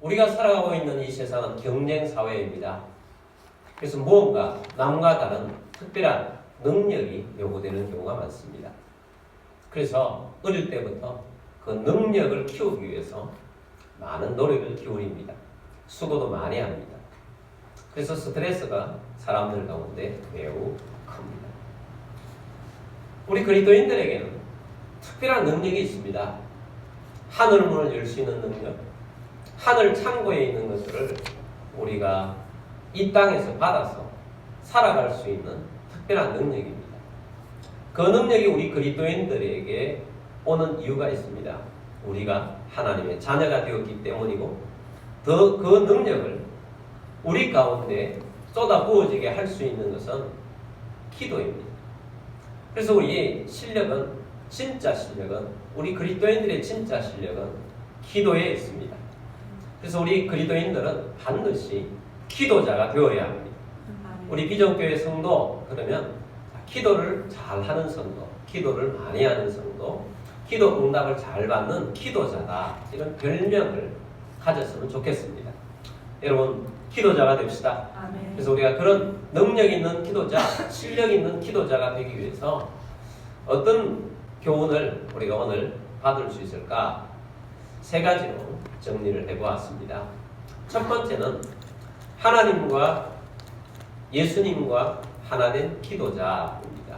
우리가 살아가고 있는 이 세상은 경쟁 사회입니다. 그래서 무언가 남과 다른 특별한 능력이 요구되는 경우가 많습니다. 그래서 어릴 때부터 그 능력을 키우기 위해서 많은 노력을 기울입니다. 수고도 많이 합니다. 그래서 스트레스가 사람들 가운데 매우 큽니다. 우리 그리스도인들에게는 특별한 능력이 있습니다. 하늘 문을 열 수 있는 능력, 하늘 창고에 있는 것들을 우리가 이 땅에서 받아서 살아갈 수 있는 특별한 능력입니다. 그 능력이 우리 그리스도인들에게 오는 이유가 있습니다. 우리가 하나님의 자녀가 되었기 때문이고 더 그 능력을 우리 가운데 쏟아부어지게 할 수 있는 것은 기도입니다. 그래서 우리 실력은, 진짜 실력은, 우리 그리스도인들의 진짜 실력은 기도에 있습니다. 그래서 우리 그리스도인들은 반드시 기도자가 되어야 합니다. 우리 비전교회 성도, 그러면 기도를 잘하는 성도, 기도를 많이 하는 성도, 기도 응답을 잘 받는 기도자다, 이런 별명을 가졌으면 좋겠습니다. 여러분, 기도자가 됩시다. 아멘. 그래서 우리가 그런 능력 있는 기도자, 실력 있는 기도자가 되기 위해서 어떤 교훈을 우리가 오늘 받을 수 있을까? 세 가지로 정리를 해보았습니다. 첫 번째는 하나님과 예수님과 하나된 기도자입니다.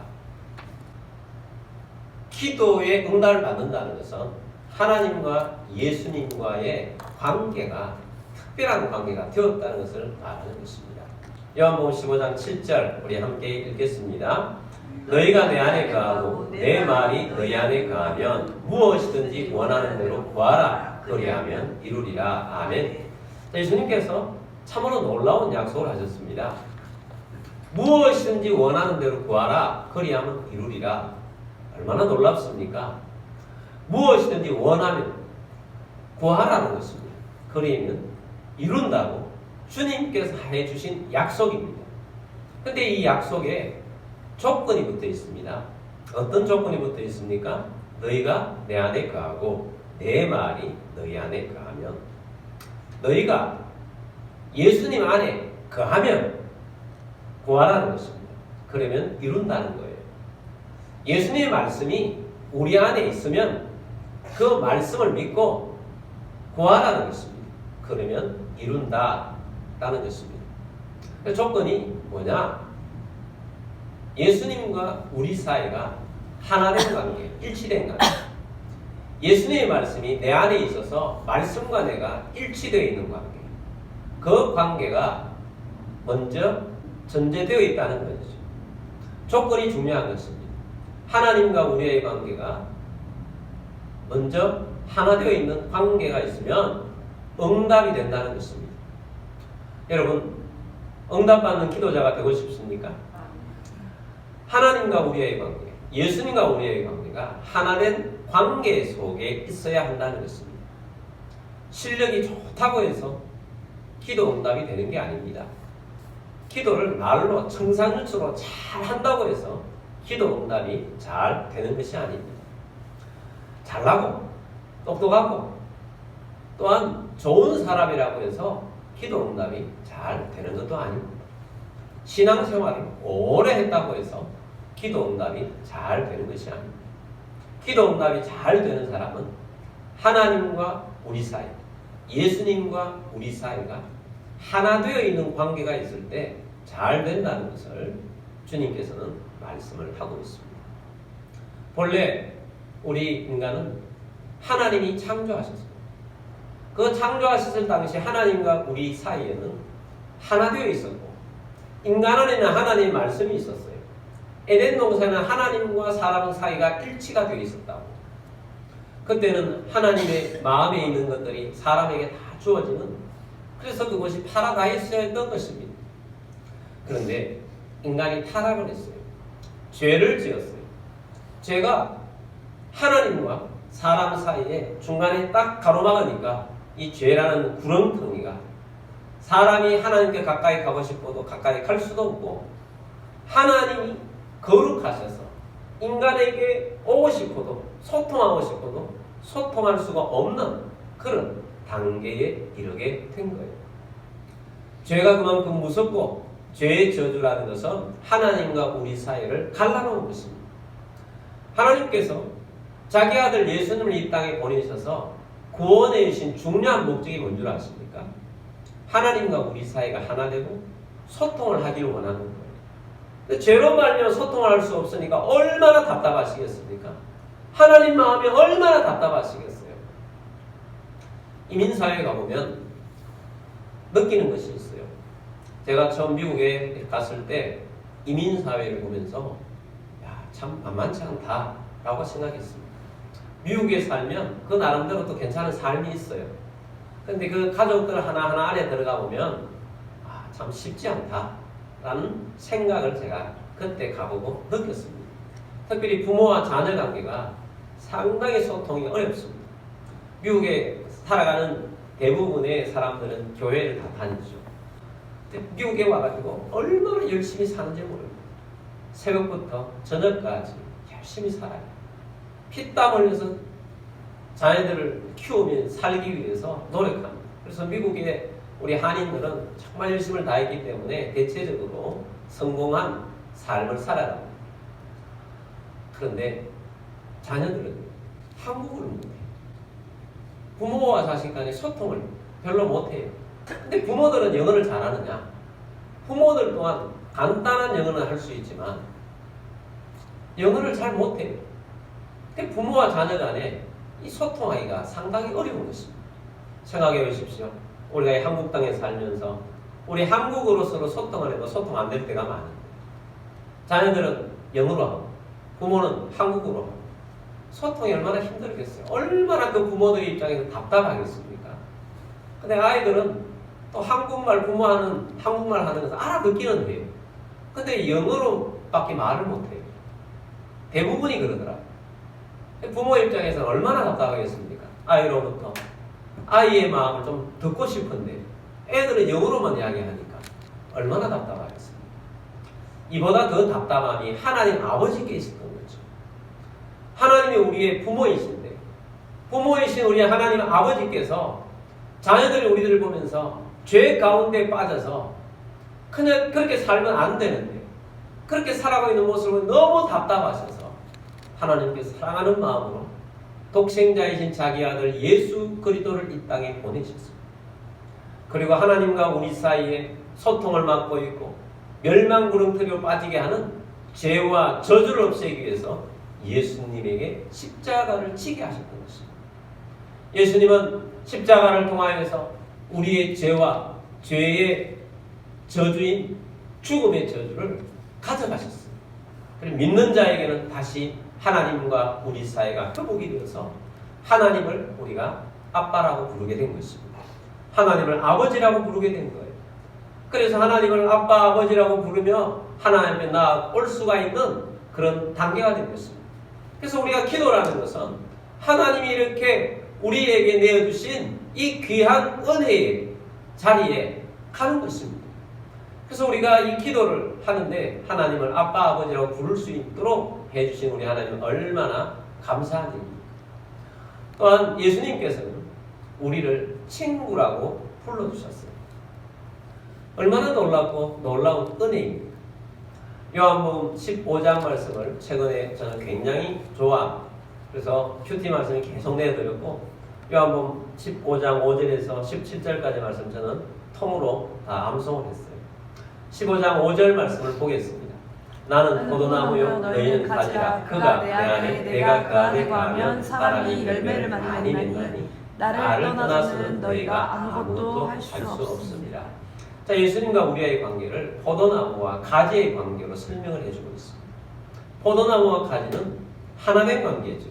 기도에 응답을 받는다는 것은 하나님과 예수님과의 관계가 특별한 관계가 되었다는 것을 말하는 것입니다. 요한복음 15장 7절 우리 함께 읽겠습니다. 너희가 내 안에 거하고 내 말이 너희 안에 거하면 무엇이든지 원하는 대로 구하라 그리하면 이루리라. 아멘. 예수님께서 참으로 놀라운 약속을 하셨습니다. 무엇이든지 원하는 대로 구하라 그리하면 이루리라. 얼마나 놀랍습니까? 무엇이든지 원하면 구하라는 것입니다. 그리면 이룬다고 주님께서 해주신 약속입니다. 그런데 이 약속에 조건이 붙어 있습니다. 어떤 조건이 붙어 있습니까? 너희가 내 안에 거하고 내 말이 너희 안에 거하면, 너희가 예수님 안에 거하면 구하라는 것입니다. 그러면 이룬다는 거예요. 예수님의 말씀이 우리 안에 있으면 그 말씀을 믿고 구하라는 것입니다. 그러면 이룬다라는 것입니다. 조건이 뭐냐? 예수님과 우리 사이가 하나된 관계, 일치된 관계. 예수님의 말씀이 내 안에 있어서 말씀과 내가 일치되어 있는 관계. 그 관계가 먼저 전제되어 있다는 것이죠. 조건이 중요한 것입니다. 하나님과 우리의 관계가 먼저 하나 되어 있는 관계가 있으면 응답이 된다는 것입니다. 여러분, 응답받는 기도자가 되고 싶습니까? 하나님과 우리의 관계, 예수님과 우리의 관계가 하나된 관계 속에 있어야 한다는 것입니다. 실력이 좋다고 해서 기도 응답이 되는 게 아닙니다. 기도를 말로 청산유수로 잘 한다고 해서 기도 응답이 잘 되는 것이 아닙니다. 잘나고 똑똑하고 또한 좋은 사람이라고 해서 기도 응답이 잘 되는 것도 아닙니다. 신앙생활을 오래 했다고 해서 기도 응답이 잘 되는 것이 아닙니다. 기도 응답이 잘 되는 사람은 하나님과 우리 사이, 예수님과 우리 사이가 하나 되어 있는 관계가 있을 때 잘 된다는 것을 주님께서는 말씀을 하고 있습니다. 본래 우리 인간은 하나님이 창조하셨습니다. 그 창조하셨을 당시 하나님과 우리 사이에는 하나 되어 있었고, 인간 안에는 하나님의 말씀이 있었어요. 에덴 동산은 하나님과 사람 사이가 일치가 되어 있었다고. 그때는 하나님의 마음에 있는 것들이 사람에게 다 주어지는, 그래서 그것이 파라다이스였던 것입니다. 그런데 인간이 타락을 했어요. 죄를 지었어요. 죄가 하나님과 사람 사이에 중간에 딱 가로막으니까 이 죄라는 구렁텅이가 사람이 하나님께 가까이 가고 싶어도 가까이 갈 수도 없고, 하나님이 거룩하셔서 인간에게 오고 싶어도 소통하고 싶어도 소통할 수가 없는 그런 단계에 이르게 된 거예요. 죄가 그만큼 무섭고 죄의 저주라는 것은 하나님과 우리 사이를 갈라놓은 것입니다. 하나님께서 자기 아들 예수님을 이 땅에 보내셔서 구원해 주신 중요한 목적이 뭔 줄 아십니까? 하나님과 우리 사이가 하나 되고 소통을 하기를 원하는 거예요. 근데 죄로 말미암아 소통을 할 수 없으니까 얼마나 답답하시겠습니까? 하나님 마음이 얼마나 답답하시겠어요? 이민사회에 가보면 느끼는 것이 있어요. 제가 처음 미국에 갔을 때 이민사회를 보면서 참 만만치 않다라고 생각했습니다. 미국에 살면 그 나름대로 또 괜찮은 삶이 있어요. 근데 그 가족들 하나하나 안에 들어가 보면 참 쉽지 않다라는 생각을 제가 그때 가보고 느꼈습니다. 특별히 부모와 자녀 관계가 상당히 소통이 어렵습니다. 미국에 살아가는 대부분의 사람들은 교회를 다 다니죠. 미국에 와가지고 얼마나 열심히 사는지 모릅니다. 새벽부터 저녁까지 열심히 살아요. 피땀 흘려서 자녀들을 키우며 살기 위해서 노력합니다. 그래서 미국의 우리 한인들은 정말 열심을 다했기 때문에 대체적으로 성공한 삶을 살아갑니다. 그런데 자녀들은 한국어를 못해요. 부모와 자식 간의 소통을 별로 못해요. 근데 부모들은 영어를 잘하느냐? 부모들 또한 간단한 영어는 할 수 있지만 영어를 잘 못해요. 근데 부모와 자녀 간에 이 소통하기가 상당히 어려운 것입니다. 생각해 보십시오. 우리가 한국 땅에 살면서 우리 한국어로 서로 소통을 해도 소통 안 될 때가 많은데 자녀들은 영어로 하고 부모는 한국어로 하고 소통이 얼마나 힘들겠어요. 얼마나 그 부모들 입장에서 답답하겠습니까? 근데 아이들은 또 한국말 부모하는 한국말 하는 것을 알아듣기는 해요. 근데 영어로밖에 말을 못해요. 대부분이 그러더라고요. 부모 입장에서는 얼마나 답답하겠습니까? 아이로부터 아이의 마음을 좀 듣고 싶은데 애들은 영어로만 이야기하니까 얼마나 답답하겠습니까? 이보다 더 답답함이 하나님 아버지께 있었던 거죠. 하나님이 우리의 부모이신데 부모이신 우리 하나님 아버지께서 자녀들이 우리들을 보면서 죄 가운데 빠져서 그냥 그렇게 살면 안 되는데 그렇게 살아가고 있는 모습을 너무 답답하셔서 하나님께서 사랑하는 마음으로 독생자이신 자기 아들 예수 그리스도를 이 땅에 보내셨습니다. 그리고 하나님과 우리 사이에 소통을 막고 있고 멸망구렁텅이로 빠지게 하는 죄와 저주를 없애기 위해서 예수님에게 십자가를 지게 하셨던 것입니다. 예수님은 십자가를 통하여서 우리의 죄와 죄의 저주인 죽음의 저주를 가져가셨습니다. 그리고 믿는 자에게는 다시 하나님과 우리 사이가 회복이 되어서 하나님을 우리가 아빠라고 부르게 된 것입니다. 하나님을 아버지라고 부르게 된 거예요. 그래서 하나님을 아빠, 아버지라고 부르며 하나님 앞에 나아올 수가 있는 그런 단계가 된 것입니다. 그래서 우리가 기도라는 것은 하나님이 이렇게 우리에게 내어주신 이 귀한 은혜의 자리에 가는 것입니다. 그래서 우리가 이 기도를 하는데 하나님을 아빠, 아버지라고 부를 수 있도록 해주신 우리 하나님은 얼마나 감사한 일입니까? 또한 예수님께서는 우리를 친구라고 불러주셨어요. 얼마나 놀랍고 놀라운 은혜입니다. 요한복음 15장 말씀을 최근에 저는 굉장히 좋아합니다. 그래서 큐티 말씀을 계속 내드렸고 요한복음 15장 5절에서 17절까지 말씀 저는 통으로 다 암송을 했어요. 15장 5절 말씀을 보겠습니다. 나는 포도나무요 너희는 가지라. 그가 내 안에 내가 그 안에 거하면 사람이 열매를 많이 맺나니 나를 떠나서는 너희가 아무것도 할 수 없습니다. 자, 예수님과 우리의 관계를 포도나무와 가지의 관계로 설명을 해주고 있습니다. 포도나무와 가지는 하나된 관계죠.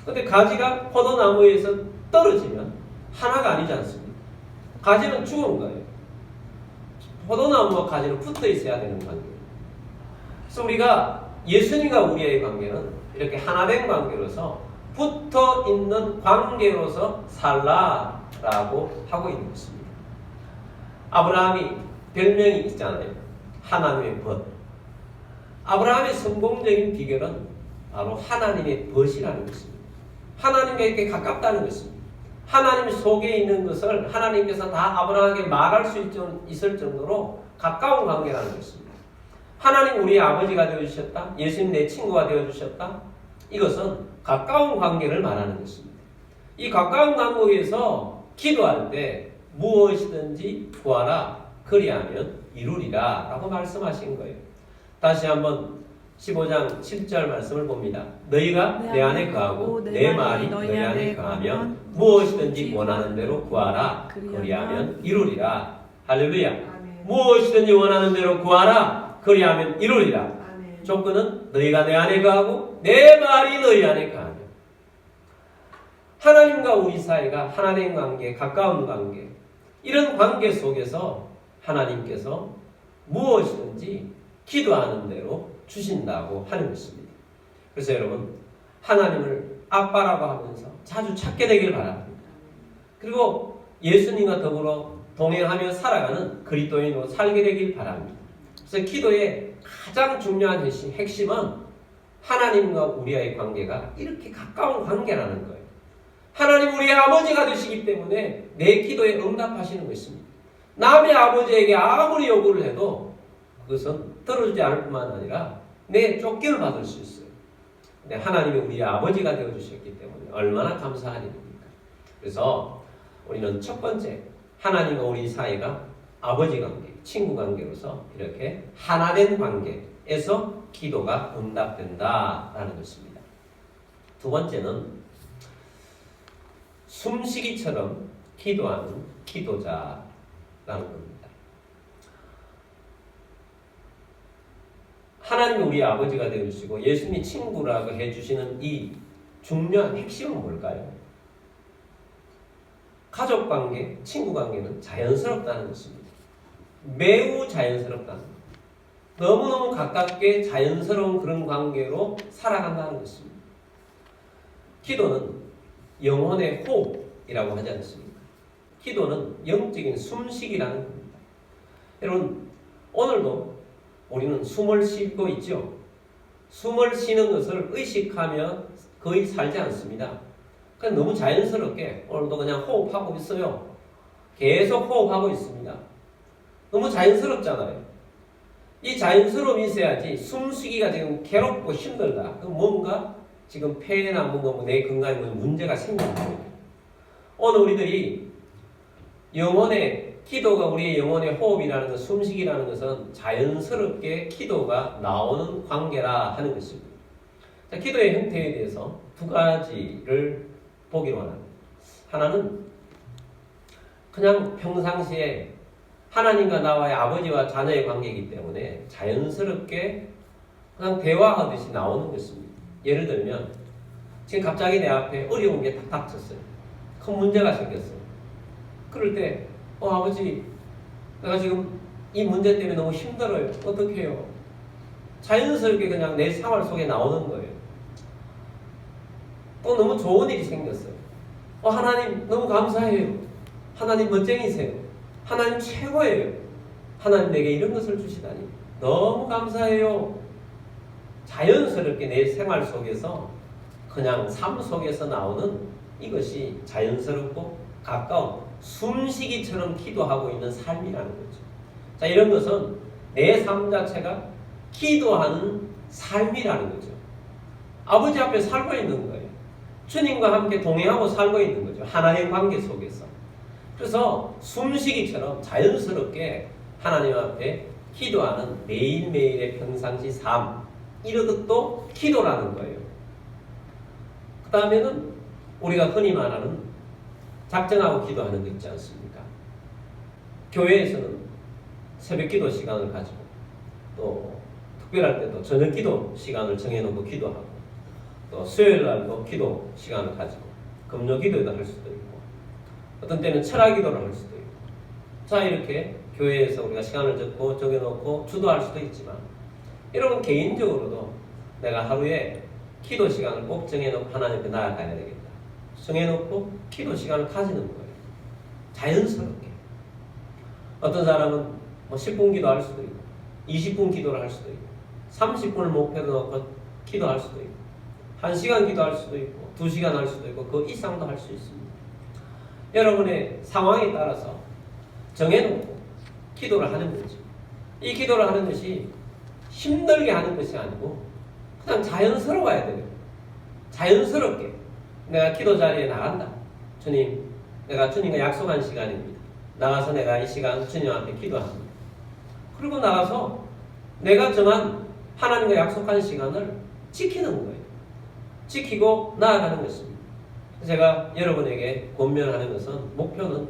그런데 가지가 포도나무에서 떨어지면 하나가 아니지 않습니까? 가지는 죽은 거예요. 포도나무와 가지는 붙어 있어야 되는 관계예요. 그래서 우리가 예수님과 우리의 관계는 이렇게 하나된 관계로서 붙어 있는 관계로서 살라라고 하고 있는 것입니다. 아브라함이 별명이 있잖아요. 하나님의 벗. 아브라함의 성공적인 비결은 바로 하나님의 벗이라는 것입니다. 하나님과 이렇게 가깝다는 것입니다. 하나님 속에 있는 것을 하나님께서 다 아브라함에게 말할 수 있을 정도로 가까운 관계라는 것입니다. 하나님 우리의 아버지가 되어주셨다. 예수님 내 친구가 되어주셨다. 이것은 가까운 관계를 말하는 것입니다. 이 가까운 관계에서 기도할 때 무엇이든지 구하라. 그리하면 이루리라. 라고 말씀하신 거예요. 다시 한번 15장 7절 말씀을 봅니다. 너희가 내 안에 거하고 내 말이 너희 안에 거하면 무엇이든지 원하는 대로 구하라. 그리하면 이루리라. 할렐루야. 무엇이든지 원하는 대로 구하라. 그리하면 이루리라. 조건은 너희가 내 안에 거하고 내 말이 너희 안에 거하면. 하나님과 우리 사이가 하나님 관계, 가까운 관계, 이런 관계 속에서 하나님께서 무엇이든지 기도하는 대로 주신다고 하는 것입니다. 그래서 여러분, 하나님을 아빠라고 하면서 자주 찾게 되길 바랍니다. 그리고 예수님과 더불어 동행하며 살아가는 그리스도인으로 살게 되길 바랍니다. 그래서 기도의 가장 중요한 핵심은 하나님과 우리와의 관계가 이렇게 가까운 관계라는 거예요. 하나님 우리의 아버지가 되시기 때문에 내 기도에 응답하시는 것입니다. 남의 아버지에게 아무리 요구를 해도 그것은 들어주지 않을 뿐만 아니라 내 쫓기를 받을 수 있어요. 근데 하나님이 우리의 아버지가 되어주셨기 때문에 얼마나 감사한 일입니까? 그래서 우리는 첫 번째, 하나님과 우리 사이가 아버지 관계, 친구 관계로서 이렇게 하나된 관계에서 기도가 응답된다라는 것입니다. 두 번째는 숨쉬기처럼 기도하는 기도자라는 겁니다. 하나님이 우리 아버지가 되어주시고 예수님이 친구라고 해주시는 이 중요한 핵심은 뭘까요? 가족관계, 친구관계는 자연스럽다는 것입니다. 매우 자연스럽다는 것. 너무너무 가깝게 자연스러운 그런 관계로 살아간다는 것입니다. 기도는 영혼의 호흡이라고 하지 않습니까? 기도는 영적인 숨쉬기라는 겁니다. 여러분, 오늘도 우리는 숨을 쉬고 있죠. 숨을 쉬는 것을 의식하며 거의 살지 않습니다. 그냥 너무 자연스럽게 오늘도 그냥 호흡하고 있어요. 계속 호흡하고 있습니다. 너무 자연스럽잖아요. 이 자연스러움이 있어야지 숨쉬기가 지금 괴롭고 힘들다. 그럼 뭔가 지금 폐나 뭔가 내 건강에 문제가 생기는 거예요. 오늘 우리들이 영혼의 기도가 우리의 영혼의 호흡이라는 것, 숨쉬기라는 것은 자연스럽게 기도가 나오는 관계라 하는 것입니다. 자, 기도의 형태에 대해서 두 가지를 보기로 합니다. 하나는 그냥 평상시에 하나님과 나와의 아버지와 자녀의 관계이기 때문에 자연스럽게 그냥 대화하듯이 나오는 것입니다. 예를 들면 지금 갑자기 내 앞에 어려운 게 딱 닥쳤어요. 큰 문제가 생겼어요. 그럴 때 아버지, 내가 지금 이 문제 때문에 너무 힘들어요. 어떻게 해요? 자연스럽게 그냥 내 생활 속에 나오는 거예요. 또 너무 좋은 일이 생겼어요. 하나님 너무 감사해요. 하나님 멋쟁이세요. 하나님 최고예요. 하나님 내게 이런 것을 주시다니 너무 감사해요. 자연스럽게 내 생활 속에서 그냥 삶 속에서 나오는 이것이 자연스럽고 가까운 숨쉬기처럼 기도하고 있는 삶이라는 거죠. 자, 이런 것은 내 삶 자체가 기도하는 삶이라는 거죠. 아버지 앞에 살고 있는 거예요. 주님과 함께 동행하고 살고 있는 거죠. 하나님 관계 속에서. 그래서 숨쉬기처럼 자연스럽게 하나님 앞에 기도하는 매일매일의 평상시 삶, 이것도 기도라는 거예요. 그 다음에는 우리가 흔히 말하는 작정하고 기도하는 거 있지 않습니까? 교회에서는 새벽 기도 시간을 가지고 또 특별할 때도 저녁 기도 시간을 정해놓고 기도하고 또 수요일 날도 기도 시간을 가지고 금요 기도도 할 수도 있고 어떤 때는 철학 기도를 할 수도 있고 자, 이렇게 교회에서 우리가 시간을 정해놓고 주도할 수도 있지만 여러분 개인적으로도 내가 하루에 기도 시간을 꼭 정해놓고 하나님 앞에 나아가야 되겠다. 정해놓고 기도 시간을 가지는 거예요. 자연스럽게. 어떤 사람은 10분 기도할 수도 있고 20분 기도를 할 수도 있고 30분을 목표로 놓고 기도할 수도 있고 1시간 기도할 수도 있고 2시간 할 수도 있고 그 이상도 할 수 있습니다. 여러분의 상황에 따라서 정해놓고 기도를 하는 거죠. 이 기도를 하는 것이 힘들게 하는 것이 아니고 그냥 자연스러워야 돼요. 자연스럽게 내가 기도 자리에 나간다. 주님, 내가 주님과 약속한 시간입니다. 나가서 내가 이 시간 주님 앞에 기도합니다. 그리고 나가서 내가 정한 하나님과 약속한 시간을 지키는 거예요. 지키고 나아가는 것입니다. 제가 여러분에게 권면하는 것은 목표는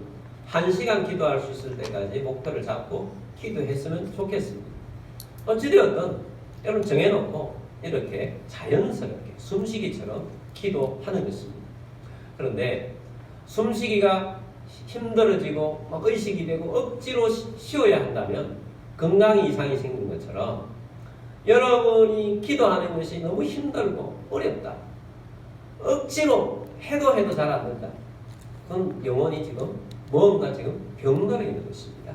1시간 기도할 수 있을 때까지 목표를 잡고 기도했으면 좋겠습니다. 어찌되었든 여러분 정해놓고 이렇게 자연스럽게 숨쉬기처럼 기도하는 것입니다. 그런데 숨쉬기가 힘들어지고 막 의식이 되고 억지로 쉬어야 한다면 건강에 이상이 생긴 것처럼 여러분이 기도하는 것이 너무 힘들고 어렵다. 억지로 해도 잘 안 된다. 그건 영혼이 지금 뭔가 지금 병들어 있는 것입니다.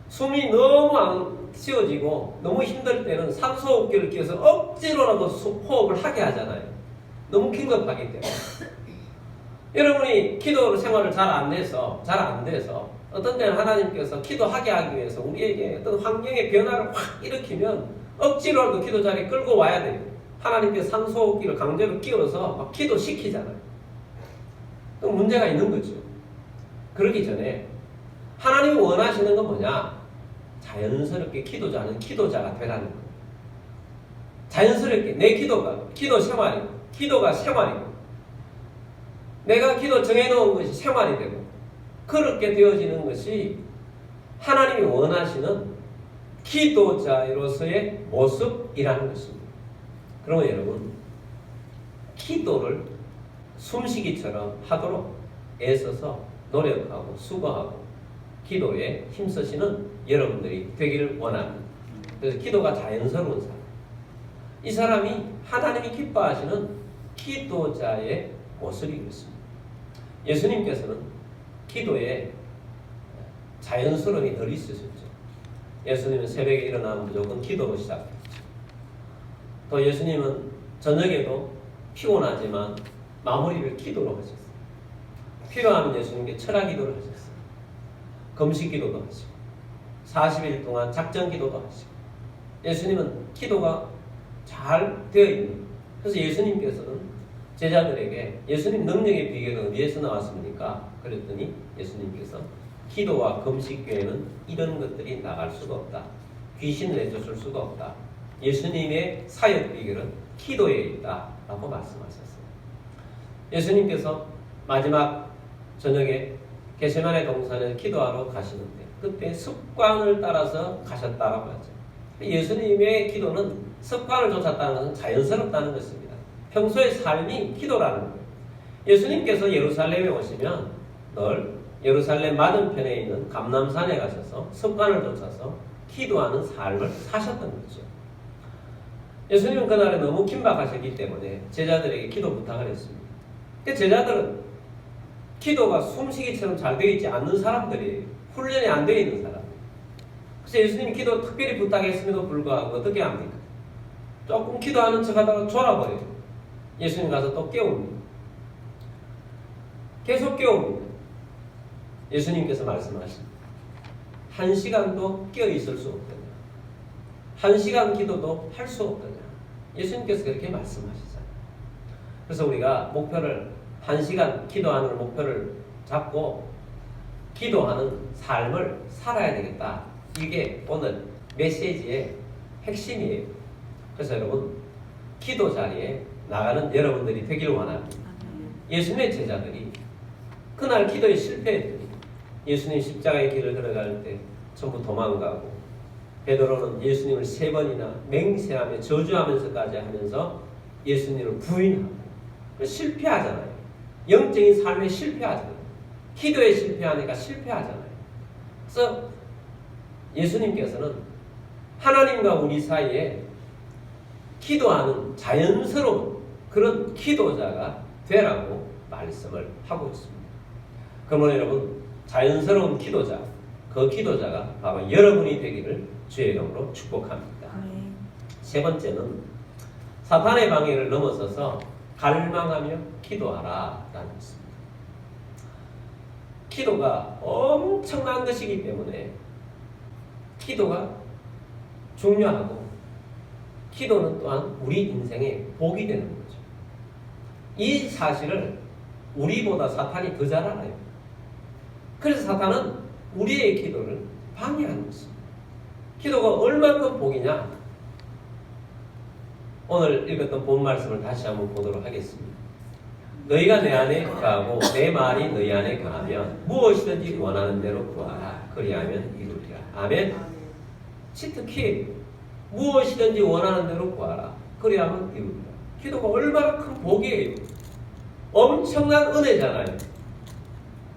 숨이 너무 안 쉬어지고 너무 힘들 때는 산소호흡기를 끼워서 억지로라도 호흡을 하게 하잖아요. 너무 긴급하기 때문에. 여러분이 기도 생활을 잘 안 돼서 어떤 때는 하나님께서 기도하게 하기 위해서 우리에게 어떤 환경의 변화를 확 일으키면 억지로라도 기도 자리에 끌고 와야 돼요. 하나님께서 산소호흡기를 강제로 끼워서 막 기도시키잖아요. 그럼 문제가 있는 거죠. 그러기 전에 하나님이 원하시는 건 뭐냐? 자연스럽게 기도자는 기도자가 되라는 거예요. 자연스럽게 내 기도가 기도 생활이고 기도가 생활이고 내가 기도 정해놓은 것이 생활이 되고 그렇게 되어지는 것이 하나님이 원하시는 기도자로서의 모습이라는 것입니다. 그러면 여러분 기도를 숨쉬기처럼 하도록 애써서 노력하고 수고하고 기도에 힘쓰시는 여러분들이 되기를 원합니다. 그래서 기도가 자연스러운 사람, 이 사람이 하나님이 기뻐하시는 기도자의 모습이겠습니다. 예수님께서는 기도에 자연스러움이 덜 있으셨죠. 예수님은 새벽에 일어나면 무조건 기도로 시작했죠. 또 예수님은 저녁에도 피곤하지만 마무리를 기도로 하셨어요. 필요하면 예수님께 철학 기도를 하셨어요. 금식 기도도 하시고 40일 동안 작전 기도도 하시고 예수님은 기도가 잘 되어 있는. 그래서 예수님께서는 제자들에게 예수님 능력의 비결은 어디에서 나왔습니까? 그랬더니 예수님께서 기도와 금식 외에는 이런 것들이 나갈 수가 없다. 귀신을 내쫓을 수가 없다. 예수님의 사역 비결은 기도에 있다 라고 말씀하셨어요. 예수님께서 마지막 저녁에 겟세마네 동산에 기도하러 가시는데 그때 습관을 따라서 가셨다라고 하죠. 예수님의 기도는 습관을 쫓았다는 것은 자연스럽다는 것입니다. 평소의 삶이 기도라는 거예요. 예수님께서 예루살렘에 오시면 늘 예루살렘 맞은편에 있는 감람산에 가셔서 습관을 쫓아서 기도하는 삶을 사셨던 거죠. 예수님은 그날에 너무 긴박하셨기 때문에 제자들에게 기도 부탁을 했습니다. 제자들은 기도가 숨쉬기처럼 잘 되어 있지 않는 사람들이에요. 훈련이 안 되어 있는 사람. 그래서 예수님이 기도 특별히 부탁했음에도 불구하고 어떻게 합니까? 조금 기도하는 척 하다가 졸아버려요. 예수님 가서 또 깨웁니다. 계속 깨웁니다. 예수님께서 말씀하십니다. 1시간도 깨어있을 수 없더냐. 1시간 기도도 할 수 없더냐. 예수님께서 그렇게 말씀하시잖아요. 그래서 우리가 목표를 1시간 기도하는 목표를 잡고 기도하는 삶을 살아야 되겠다. 이게 오늘 메시지의 핵심이에요. 그래서 여러분 기도 자리에 나가는 여러분들이 되기를 원합니다. 예수님의 제자들이 그날 기도에 실패했더니 예수님 십자가의 길을 걸어갈 때 전부 도망가고 베드로는 예수님을 3번이나 맹세하며 저주하면서까지 하면서 예수님을 부인하고 실패하잖아요. 영적인 삶에 실패하잖아요. 기도에 실패하니까 실패하잖아요. 그래서 예수님께서는 하나님과 우리 사이에 기도하는 자연스러운 그런 기도자가 되라고 말씀을 하고 있습니다. 그러면 여러분 자연스러운 기도자, 그 기도자가 바로 여러분이 되기를 주의 이름으로 축복합니다. 세 번째는 사탄의 방해를 넘어서서 갈망하며 기도하라 라는 것입니다. 기도가 엄청난 것이기 때문에 기도가 중요하고 기도는 또한 우리 인생의 복이 되는 거죠. 이 사실을 우리보다 사탄이 더 잘 알아요. 그래서 사탄은 우리의 기도를 방해하는 것입니다. 기도가 얼마큼 복이냐? 오늘 읽었던 본 말씀을 다시 한번 보도록 하겠습니다. 너희가 내 안에 거하고 내 말이 너희 안에 거하면 무엇이든지 원하는 대로 구하라. 그리하면 이루리라. 아멘. 특히 무엇이든지 원하는 대로 구하라. 그리하면 이루리라. 기도가 얼마나 큰 복이에요. 엄청난 은혜잖아요.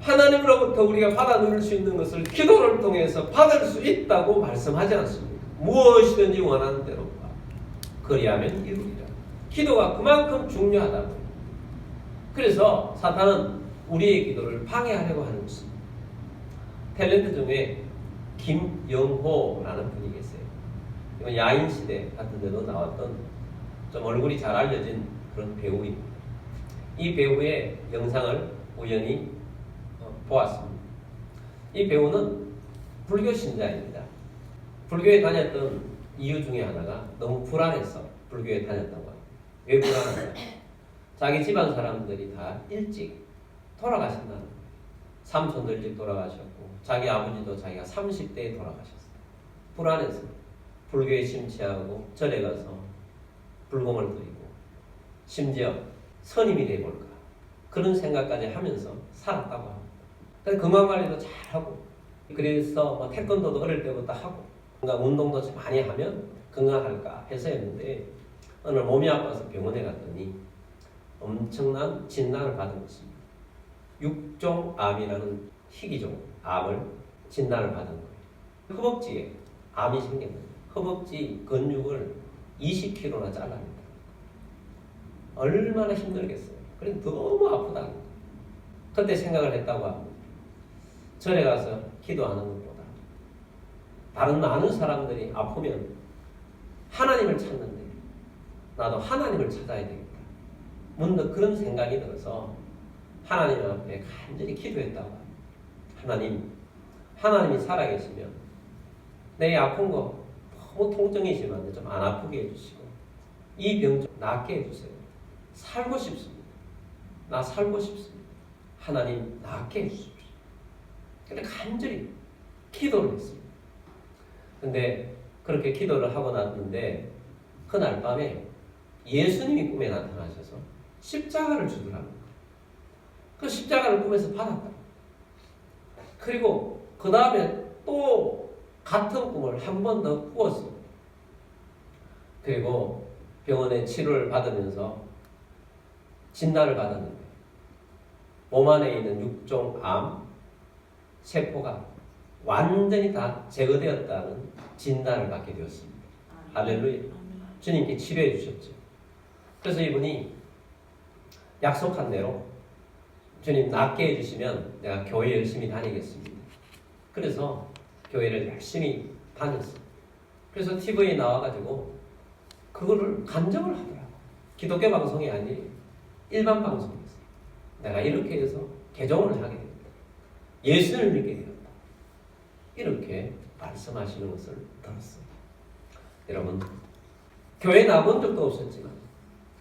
하나님으로부터 우리가 받아 누릴 수 있는 것을 기도를 통해서 받을 수 있다고 말씀하지 않습니까? 무엇이든지 원하는 대로 구하라. 그리하면 이루리라. 기도가 그만큼 중요하다고요. 그래서 사탄은 우리의 기도를 방해하려고 하는 것입니다. 탤런트 중에 김영호라는 분이 계세요. 이건 야인시대 같은 데도 나왔던 좀 얼굴이 잘 알려진 그런 배우입니다. 이 배우의 영상을 우연히 보았습니다. 이 배우는 불교 신자입니다. 불교에 다녔던 이유 중에 하나가 너무 불안해서 불교에 다녔다고 합니다. 왜 불안한가? 자기 집안 사람들이 다 일찍 돌아가신다는 거예요. 삼촌도 일찍 돌아가셨고 자기 아버지도 자기가 30대에 돌아가셨어요. 불안해서 불교에 심취하고 절에 가서 불공을 드리고 심지어 선임이 되어볼까 그런 생각까지 하면서 살았다고 합니다. 건강관리도 잘하고 그래서 뭐 태권도도 어릴 때부터 하고 운동도 많이 하면 건강할까 해서였는데 어느 날 몸이 아파서 병원에 갔더니 엄청난 진단을 받은 것입니다. 육종암이라는 희귀종 암을 진단을 받은 거예요. 허벅지에 암이 생겼는데 허벅지 근육을 20kg나 잘라냅니다. 얼마나 힘들겠어요. 그래 너무 아프다. 그때 생각을 했다고 합니다. 절에 가서 기도하는 것보다 다른 많은 사람들이 아프면 하나님을 찾는데 나도 하나님을 찾아야 되겠다. 문득 그런 생각이 들어서 하나님 앞에 간절히 기도했다고 합니다. 하나님이 살아계시면 내 아픈 거 너무 통증이지만 좀 안 아프게 해주시고 이 병 좀 낫게 해주세요. 살고 싶습니다. 나 살고 싶습니다. 하나님 낫게 해주십시오. 근데 간절히 기도를 했습니다. 근데 그렇게 기도를 하고 났는데 그날 밤에 예수님이 꿈에 나타나셔서 십자가를 주더라고요. 그 십자가를 꿈에서 받았다. 그리고 그 다음에 또 같은 꿈을 한 번 더 꾸었습니다. 그리고 병원에 치료를 받으면서 진단을 받았는데 몸 안에 있는 육종암 세포가 완전히 다 제거되었다는 진단을 받게 되었습니다. 할렐루야. 주님께 치료해 주셨죠. 그래서 이분이 약속한 대로 주님 낫게 해주시면 내가 교회 열심히 다니겠습니다. 그래서 교회를 열심히 다녔어요. 그래서 TV에 나와가지고 그거를 간증을 하더라고. 기독교 방송이 아니에요. 일반 방송이었어요. 내가 이렇게 해서 개종을 하게 됩니다. 예수를 믿게 되었다. 이렇게 말씀하시는 것을 들었어요. 여러분, 교회 나본 적도 없었지만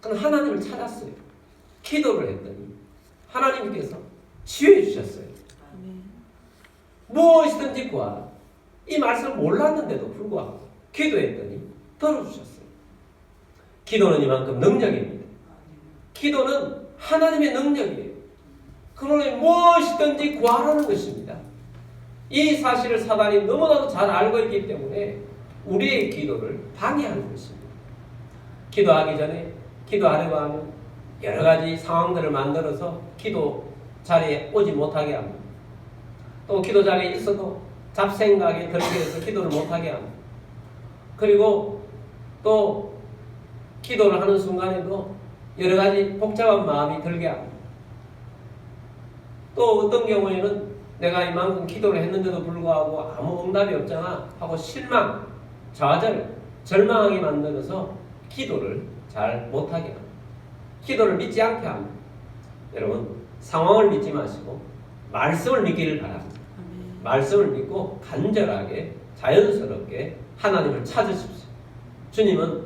그는 하나님을 찾았어요. 기도를 했더니 하나님께서 치유해 주셨어요. 무엇이든지 구하라. 이 말씀을 몰랐는데도 불구하고 기도했더니 들어주셨어요. 기도는 이만큼 능력입니다. 기도는 하나님의 능력이에요. 그러니 무엇이든지 구하라는 것입니다. 이 사실을 사단이 너무나도 잘 알고 있기 때문에 우리의 기도를 방해하는 것입니다. 기도하기 전에 기도하려고 하면 여러 가지 상황들을 만들어서 기도 자리에 오지 못하게 합니다. 또 기도 자리에 있어도 잡생각에 들게 해서 기도를 못하게 합니다. 그리고 또 기도를 하는 순간에도 여러 가지 복잡한 마음이 들게 합니다. 또 어떤 경우에는 내가 이만큼 기도를 했는데도 불구하고 아무 응답이 없잖아 하고 실망, 좌절, 절망하게 만들어서 기도를 잘 못하게 합니다. 기도를 믿지 않게 합니다. 여러분, 상황을 믿지 마시고 말씀을 믿기를 바랍니다. 말씀을 믿고 간절하게 자연스럽게 하나님을 찾으십시오. 주님은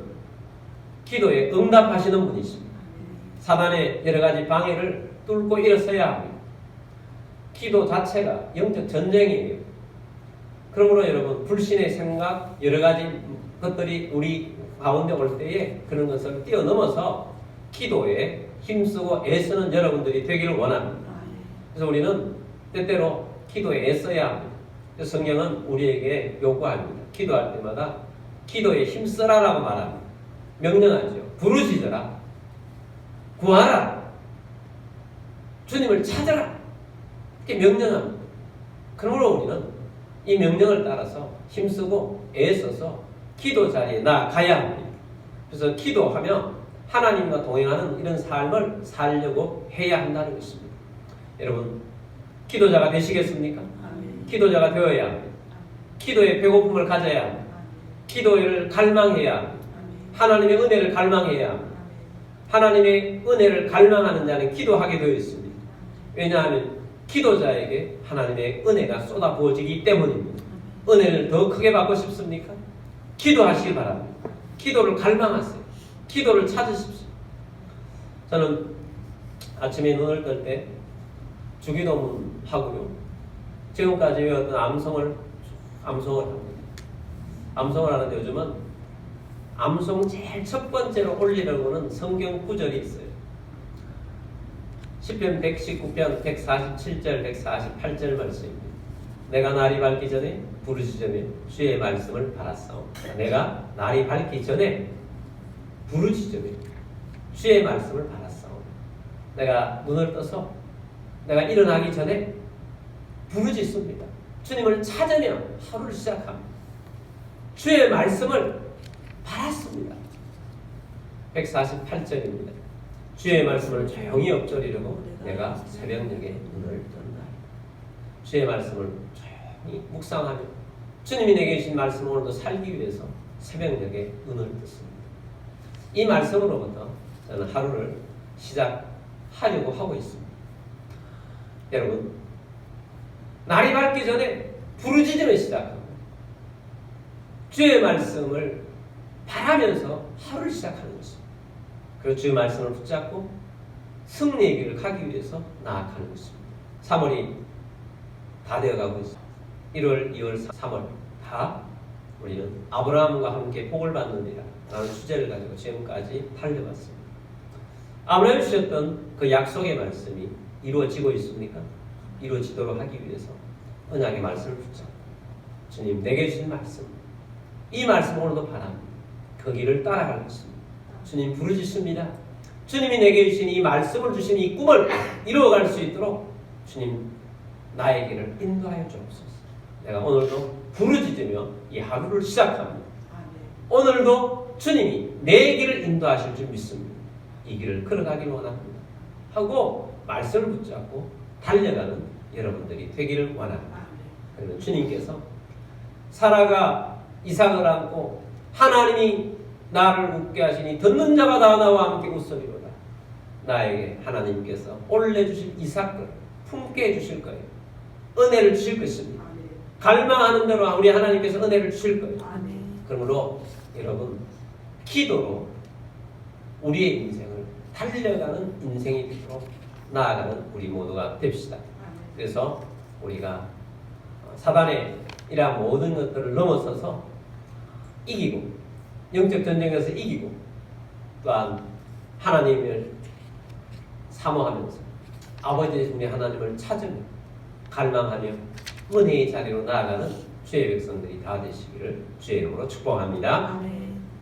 기도에 응답하시는 분이십니다. 사단의 여러 가지 방해를 뚫고 일어서야 합니다. 기도 자체가 영적 전쟁이에요. 그러므로 여러분 불신의 생각 여러 가지 것들이 우리 가운데 올 때에 그런 것을 뛰어넘어서 기도에 힘쓰고 애쓰는 여러분들이 되기를 원합니다. 그래서 우리는 때때로 기도에 애써야 합니다. 그래서 성경은 우리에게 요구합니다. 기도할 때마다 기도에 힘쓰라라고 말합니다. 명령하죠. 부르짖어라. 구하라. 주님을 찾아라. 이렇게 명령합니다. 그러므로 우리는 이 명령을 따라서 힘쓰고 애써서 기도 자리에 나가야 합니다. 그래서 기도하며 하나님과 동행하는 이런 삶을 살려고 해야 한다는 것입니다. 여러분, 기도자가 되시겠습니까? 기도자가 되어야 합니다. 기도의 배고픔을 가져야 합니다. 기도를 갈망해야 합니다. 하나님의 은혜를 갈망해야 합니다. 하나님의 은혜를 갈망하는 자는 기도하게 되어 있습니다. 왜냐하면 기도자에게 하나님의 은혜가 쏟아 부어지기 때문입니다. 은혜를 더 크게 받고 싶습니까? 기도하시기 바랍니다. 기도를 갈망하세요. 기도를 찾으십시오. 저는 아침에 눈을 뜰 때 주기도문 하고요. 지금까지 외웠던 암송을 합니다. 암송을 하는데 요즘은 암송 제일 첫 번째로 올리려고는 성경 구절이 있어요. 시편 119편 147절 148절 말씀입니다. 내가 날이 밝기 전에 부르짖으며 주의 말씀을 받았사오. 내가 날이 밝기 전에 부르짖으며 주의 말씀을 받았사오. 내가 눈을 떠서 내가 일어나기 전에 부르짖습니다. 주님을 찾으며 하루를 시작합니다. 주의 말씀을 받았습니다. 148절입니다. 주의 말씀을 조용히 엎드리려고 내가 새벽녘에 눈을 뜬다. 주의 말씀을 조용히 묵상하며 주님이 내게 주신 말씀을 오늘도 살기 위해서 새벽녘에 눈을 떴습니다. 이 말씀으로부터 저는 하루를 시작하려고 하고 있습니다. 여러분, 날이 밝기 전에 부르짖으며 시작합니다. 주의 말씀을 바라면서 하루를 시작하는 것입니다. 그리고 주의 말씀을 붙잡고 승리의 길을 가기 위해서 나아가는 것입니다. 3월이 다 되어가고 있습니다. 1월, 2월, 3월 다 우리는 아브라함과 함께 복을 받느니라 라는 주제를 가지고 지금까지 달려봤습니다. 아브라함이 주셨던 그 약속의 말씀이 이루어지고 있습니까? 이루어지도록 하기 위해서 언약의 말씀을 붙잡고 주님 내게 주신 말씀, 이 말씀 오늘도 바랍니다. 그 길을 따라갈 것입니다. 주님 부르짖습니다. 주님이 내게 주신 이 말씀을 주신 이 꿈을 이루어갈 수 있도록 주님 나의 길을 인도하여 주옵소서. 내가 오늘도 부르짖으며 이 하루를 시작합니다. 오늘도 주님이 내 길을 인도하실 줄 믿습니다. 이 길을 걸어가기를 원합니다. 하고 말씀을 붙잡고 달려가는 여러분들이 되기를 원합니다. 그러면 주님께서 사라가 이삭을 안고 하나님이 나를 웃게 하시니 듣는 자가 다 나와 함께 웃으리로다. 나에게 하나님께서 올려주실 이삭을 품게 해주실 거예요. 은혜를 주실 것입니다. 갈망하는 대로 우리 하나님께서 은혜를 주실 거예요. 그러므로 여러분 기도로 우리의 인생을 달려가는 인생이 되도록 나아가는 우리 모두가 됩시다. 그래서 우리가 사단의 이러한 모든 것들을 넘어서서 이기고 영적 전쟁에서 이기고 또한 하나님을 사모하면서 아버지 되신 우리 하나님을 찾으며 갈망하며 은혜의 자리로 나아가는 주의 백성들이 다 되시기를 주의 이름으로 축복합니다. 아멘.